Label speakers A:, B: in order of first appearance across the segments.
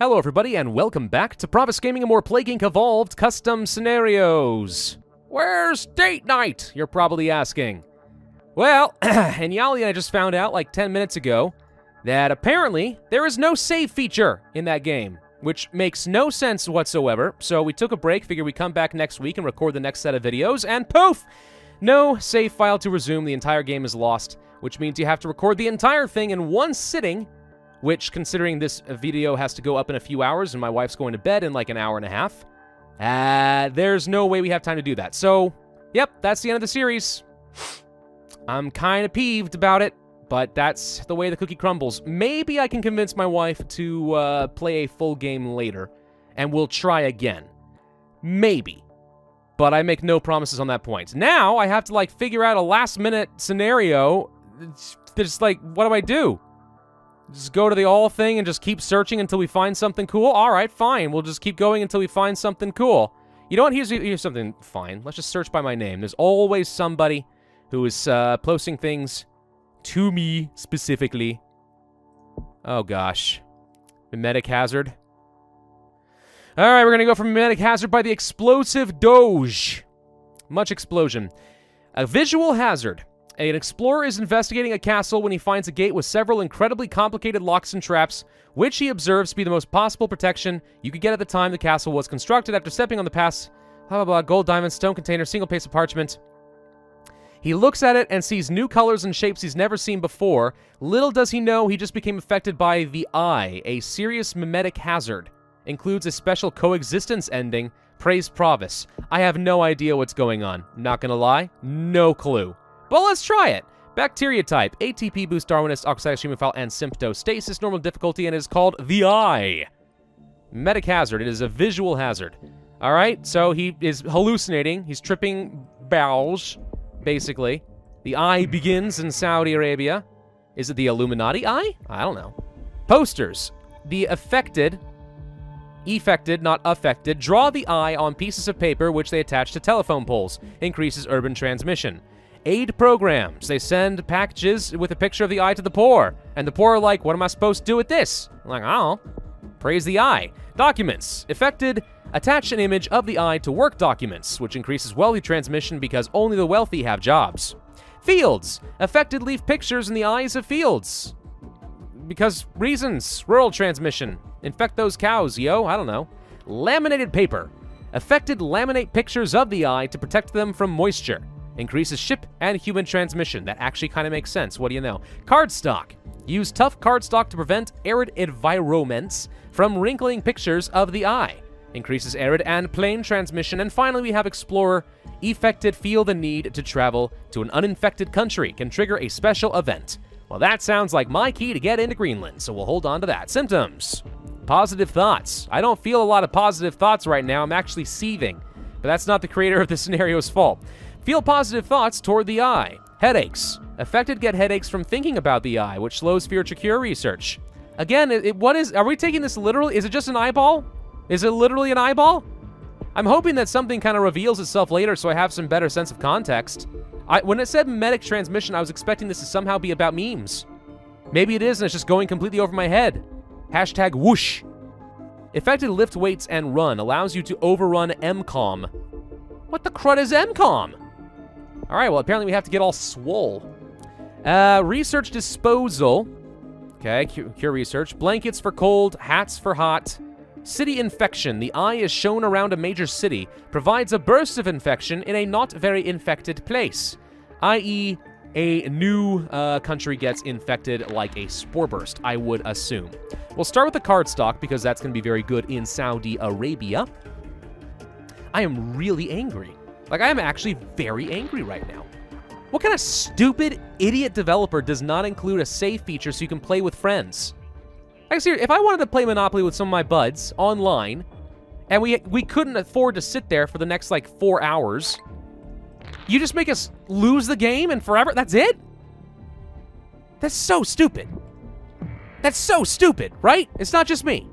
A: Hello everybody, and welcome back to Pravus Gaming and more Plague Inc. Evolved Custom Scenarios. Where's date night, you're probably asking? Well, and Yali and I just found out like 10 minutes ago that apparently there is no save feature in that game, which makes no sense whatsoever. So we took a break, figured we'd come back next week and record the next set of videos, and poof! No save file to resume, the entire game is lost, which means you have to record the entire thing in one sitting, which, considering this video has to go up in a few hours and my wife's going to bed in like an hour and a half, there's no way we have time to do that. So, yep, that's the end of the series. I'm kind of peeved about it, but that's the way the cookie crumbles. Maybe I can convince my wife to play a full game later, and we'll try again. Maybe. But I make no promises on that point. Now, I have to, like, figure out a last-minute scenario. It's just like, what do I do? Just go to the all thing and just keep searching until we find something cool? Alright, fine. We'll just keep going until we find something cool. You know what? Here's something fine. Let's just search by my name. There's always somebody who is posting things to me specifically. Oh, gosh. Memetic hazard. Alright, we're going to go for Memetic hazard by the explosive Doge. Much explosion. A visual hazard. An explorer is investigating a castle when he finds a gate with several incredibly complicated locks and traps, which he observes to be the most possible protection you could get at the time the castle was constructed. After stepping on the pass, blah, blah, blah, gold, diamond, stone container, single piece of parchment. He looks at it and sees new colors and shapes he's never seen before. Little does he know, he just became affected by the Eye, a serious memetic hazard. Includes a special coexistence ending. Praise Pravus. I have no idea what's going on. Not gonna lie, no clue. But let's try it. Bacteria type, ATP boost, Darwinist, oxidized humophile, and symptostasis, normal difficulty, and is called the Eye. Memetic hazard, it is a visual hazard. Alright, so he is hallucinating, he's tripping balls, basically. The Eye begins in Saudi Arabia. Is it the Illuminati Eye? I don't know. Posters. The affected, not affected, draw the eye on pieces of paper which they attach to telephone poles. Increases urban transmission. Aid programs. They send packages with a picture of the eye to the poor. And the poor are like, what am I supposed to do with this? I'm like, I don't know. Praise the eye. Documents. Affected. Attach an image of the eye to work documents, which increases wealthy transmission because only the wealthy have jobs. Fields. Affected leave pictures in the eyes of fields. Because reasons. Rural transmission. Infect those cows, yo. I don't know. Laminated paper. Affected laminate pictures of the eye to protect them from moisture. Increases ship and human transmission. That actually kind of makes sense. What do you know? Cardstock. Use tough cardstock to prevent arid environments from wrinkling pictures of the eye. Increases arid and plain transmission. And finally, we have Explorer. Affected feel the need to travel to an uninfected country. Can trigger a special event. Well, that sounds like my key to get into Greenland, so we'll hold on to that. Symptoms. Positive thoughts. I don't feel a lot of positive thoughts right now. I'm actually seething. But that's not the creator of the scenario's fault. Feel positive thoughts toward the eye. Headaches. Affected get headaches from thinking about the eye, which slows future cure research. Again, are we taking this literally? Is it just an eyeball? Is it literally an eyeball? I'm hoping that something kind of reveals itself later so I have some better sense of context. When it said memetic transmission, I was expecting this to somehow be about memes. Maybe it is, and it's just going completely over my head. Hashtag whoosh. Affected lift weights and run. Allows you to overrun MCOM. What the crud is MCOM? Alright, well, apparently we have to get all swole. Research disposal. Okay, cure research. Blankets for cold, hats for hot. City infection. The eye is shown around a major city. Provides a burst of infection in a not very infected place. I.e., a new country gets infected like a spore burst, I would assume. We'll start with the cardstock because that's going to be very good in Saudi Arabia. I am really angry. Like, I am actually very angry right now. What kind of stupid, idiot developer does not include a save feature so you can play with friends? Like, seriously, if I wanted to play Monopoly with some of my buds online, and we couldn't afford to sit there for the next, like, 4 hours, you just make us lose the game and forever? That's it? That's so stupid. That's so stupid, right? It's not just me.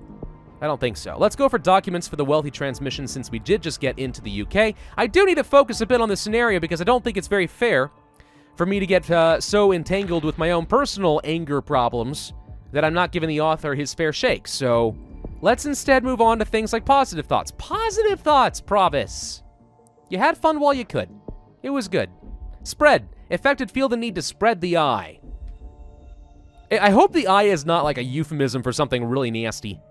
A: I don't think so. Let's go for documents for the wealthy transmission since we did just get into the UK. I do need to focus a bit on this scenario because I don't think it's very fair for me to get so entangled with my own personal anger problems that I'm not giving the author his fair shake. So Let's instead move on to things like positive thoughts. Positive thoughts, Pravus. You had fun while you could. It was good. Spread. Affected feel the need to spread the eye. I hope the eye is not like a euphemism for something really nasty.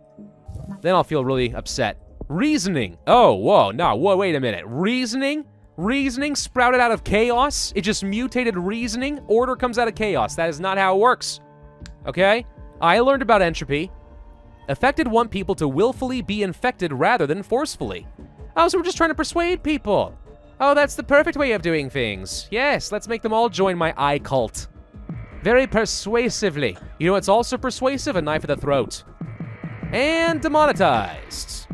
A: Then I'll feel really upset. Reasoning. Oh, whoa, no, whoa, wait a minute. Reasoning? Reasoning sprouted out of chaos? It just mutated reasoning? Order comes out of chaos. That is not how it works. Okay? I learned about entropy. Affected want people to willfully be infected rather than forcefully. Oh, so we're just trying to persuade people. Oh, that's the perfect way of doing things. Yes, let's make them all join my eye cult. Very persuasively. You know what's also persuasive? A knife at the throat. And demonetized.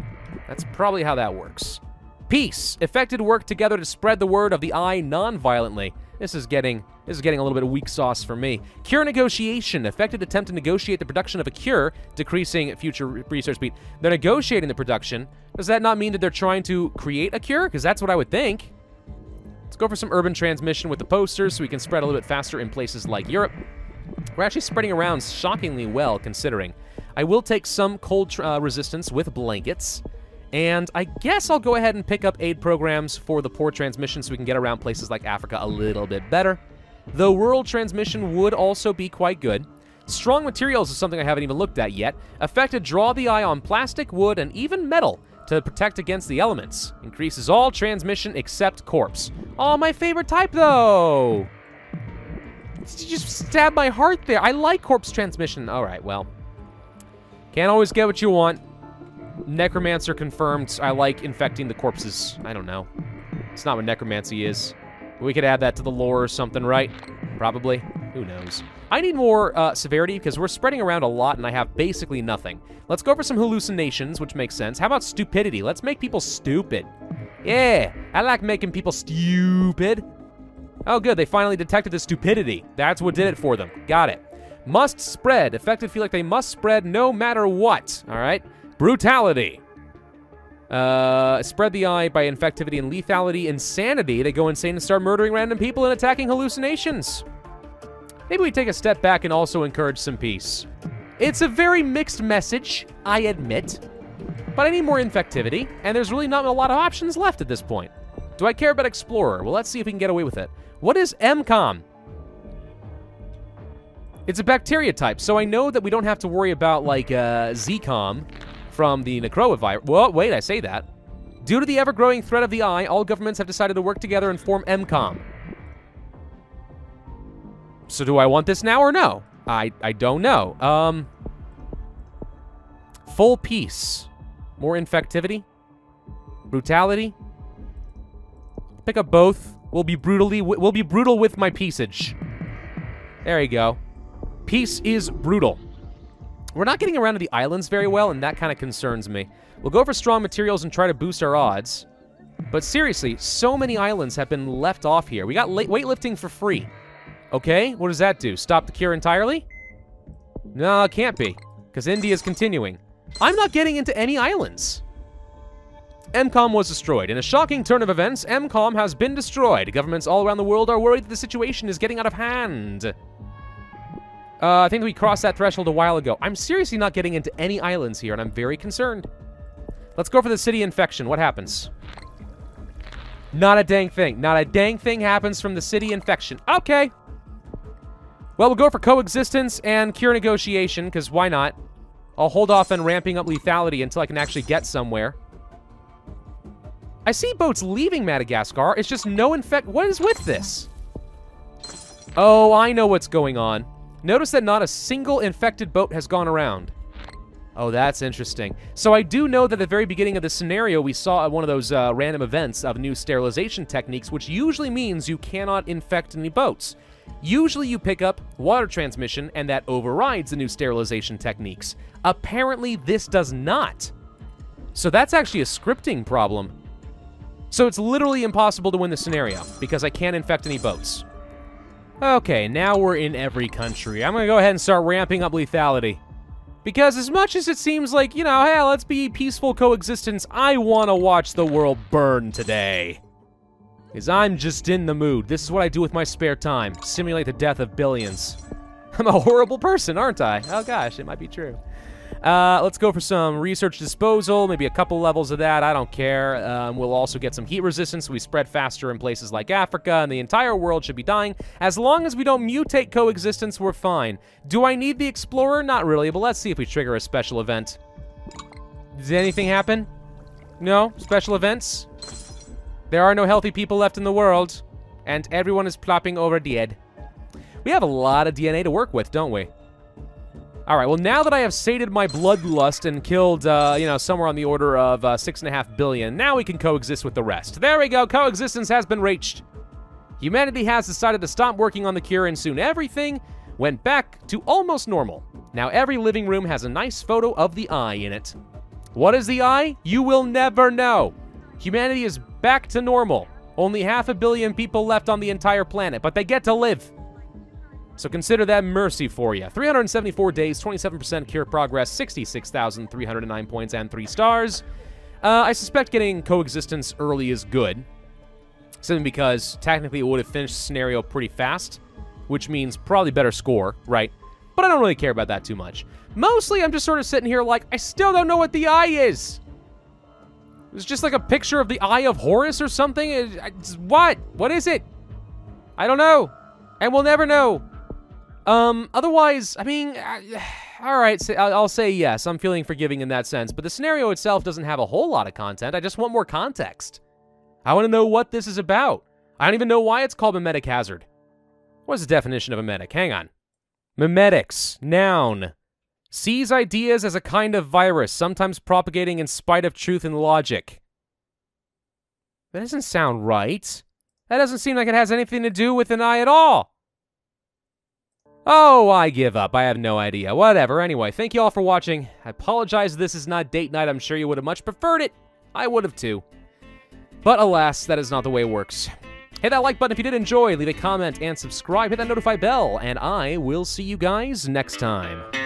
A: That's probably how that works. Peace. Affected work together to spread the word of the eye non-violently. This is getting a little bit of weak sauce for me. Cure negotiation. Affected attempt to negotiate the production of a cure, decreasing future research speed. They're negotiating the production. Does that not mean that they're trying to create a cure? Because that's what I would think. Let's go for some urban transmission with the posters so we can spread a little bit faster in places like Europe. We're actually spreading around shockingly well, considering. I will take some cold resistance with blankets. And I guess I'll go ahead and pick up aid programs for the poor transmission so we can get around places like Africa a little bit better. Though rural transmission would also be quite good. Strong materials is something I haven't even looked at yet. Affected draw the eye on plastic, wood, and even metal to protect against the elements. Increases all transmission except corpse. Oh, my favorite type, though! You just stabbed my heart there. I like corpse transmission. All right, well. Can't always get what you want. Necromancer confirmed. I like infecting the corpses. I don't know. It's not what necromancy is. We could add that to the lore or something, right? Probably. Who knows? I need more severity because we're spreading around a lot and I have basically nothing. Let's go for some hallucinations, which makes sense. How about stupidity? Let's make people stupid. Yeah, I like making people stupid. Oh, good. They finally detected the stupidity. That's what did it for them. Got it. Must spread. Affected feel like they must spread no matter what. All right. Brutality. Spread the eye by infectivity and lethality. Insanity. They go insane and start murdering random people and attacking hallucinations. Maybe we take a step back and also encourage some peace. It's a very mixed message, I admit. But I need more infectivity, and there's really not a lot of options left at this point. Do I care about Explorer? Well, let's see if we can get away with it. What is MCOM? It's a bacteria type, so I know that we don't have to worry about, like, ZCOM from the Necroa virus. Well, wait, I say that. Due to the ever-growing threat of the eye, all governments have decided to work together and form MCOM. So do I want this now or no? I don't know. Full peace. More infectivity. Brutality. Pick up both. We'll be brutal with my peaceage. There you go. Peace is brutal. We're not getting around to the islands very well, and that kind of concerns me. We'll go for strong materials and try to boost our odds. But seriously, so many islands have been left off here. We got weightlifting for free. Okay, what does that do? Stop the cure entirely? No, it can't be, because India's continuing. I'm not getting into any islands. MCOM was destroyed. In a shocking turn of events, MCOM has been destroyed. Governments all around the world are worried that the situation is getting out of hand. I think we crossed that threshold a while ago. I'm seriously not getting into any islands here, and I'm very concerned. Let's go for the city infection. What happens? Not a dang thing. Not a dang thing happens from the city infection. Okay. Well, we'll go for coexistence and cure negotiation, because why not? I'll hold off on ramping up lethality until I can actually get somewhere. I see boats leaving Madagascar. It's just no infect. What is with this? Oh, I know what's going on. Notice that not a single infected boat has gone around. Oh, that's interesting. So I do know that at the very beginning of the scenario, we saw one of those random events of new sterilization techniques, which usually means you cannot infect any boats. Usually you pick up water transmission, and that overrides the new sterilization techniques. Apparently, this does not. So that's actually a scripting problem. So it's literally impossible to win the scenario, because I can't infect any boats. Okay, now we're in every country. I'm gonna go ahead and start ramping up lethality. Because as much as it seems like, you know, hey, let's be peaceful coexistence, I want to watch the world burn today. Because I'm just in the mood. This is what I do with my spare time. Simulate the death of billions. I'm a horrible person, aren't I? Oh gosh, it might be true. Let's go for some research disposal, maybe a couple levels of that. I don't care. We'll also get some heat resistance so we spread faster in places like Africa, and the entire world should be dying. As long as we don't mutate coexistence, we're fine. Do I need the Explorer? Not really, but let's see if we trigger a special event. Did anything happen? No? Special events? There are no healthy people left in the world, and everyone is plopping over dead. We have a lot of DNA to work with, don't we? All right, well, now that I have sated my bloodlust and killed, somewhere on the order of 6.5 billion, now we can coexist with the rest. There we go, coexistence has been reached. Humanity has decided to stop working on the cure, and soon everything went back to almost normal. Now every living room has a nice photo of the eye in it. What is the eye? You will never know. Humanity is back to normal. Only 500 million people left on the entire planet, but they get to live. So consider that mercy for you. 374 days, 27% cure progress, 66,309 points, and 3 stars. I suspect getting coexistence early is good. Simply because technically it would have finished the scenario pretty fast, which means probably better score, right? But I don't really care about that too much. Mostly I'm just sort of sitting here like, I still don't know what the eye is. It's just like a picture of the Eye of Horus or something. What? What is it? I don't know. And we'll never know. Otherwise, I mean, all right, so I'll say yes. I'm feeling forgiving in that sense. But the scenario itself doesn't have a whole lot of content. I just want more context. I want to know what this is about. I don't even know why it's called Memetic Hazard. What's the definition of a memetic? Hang on. Memetics. Noun. Sees ideas as a kind of virus, sometimes propagating in spite of truth and logic. That doesn't sound right. That doesn't seem like it has anything to do with an eye at all. Oh, I give up. I have no idea. Whatever. Anyway, thank you all for watching. I apologize this is not date night. I'm sure you would have much preferred it. I would have too. But alas, that is not the way it works. Hit that like button if you did enjoy, leave a comment, and subscribe. Hit that notify bell, and I will see you guys next time.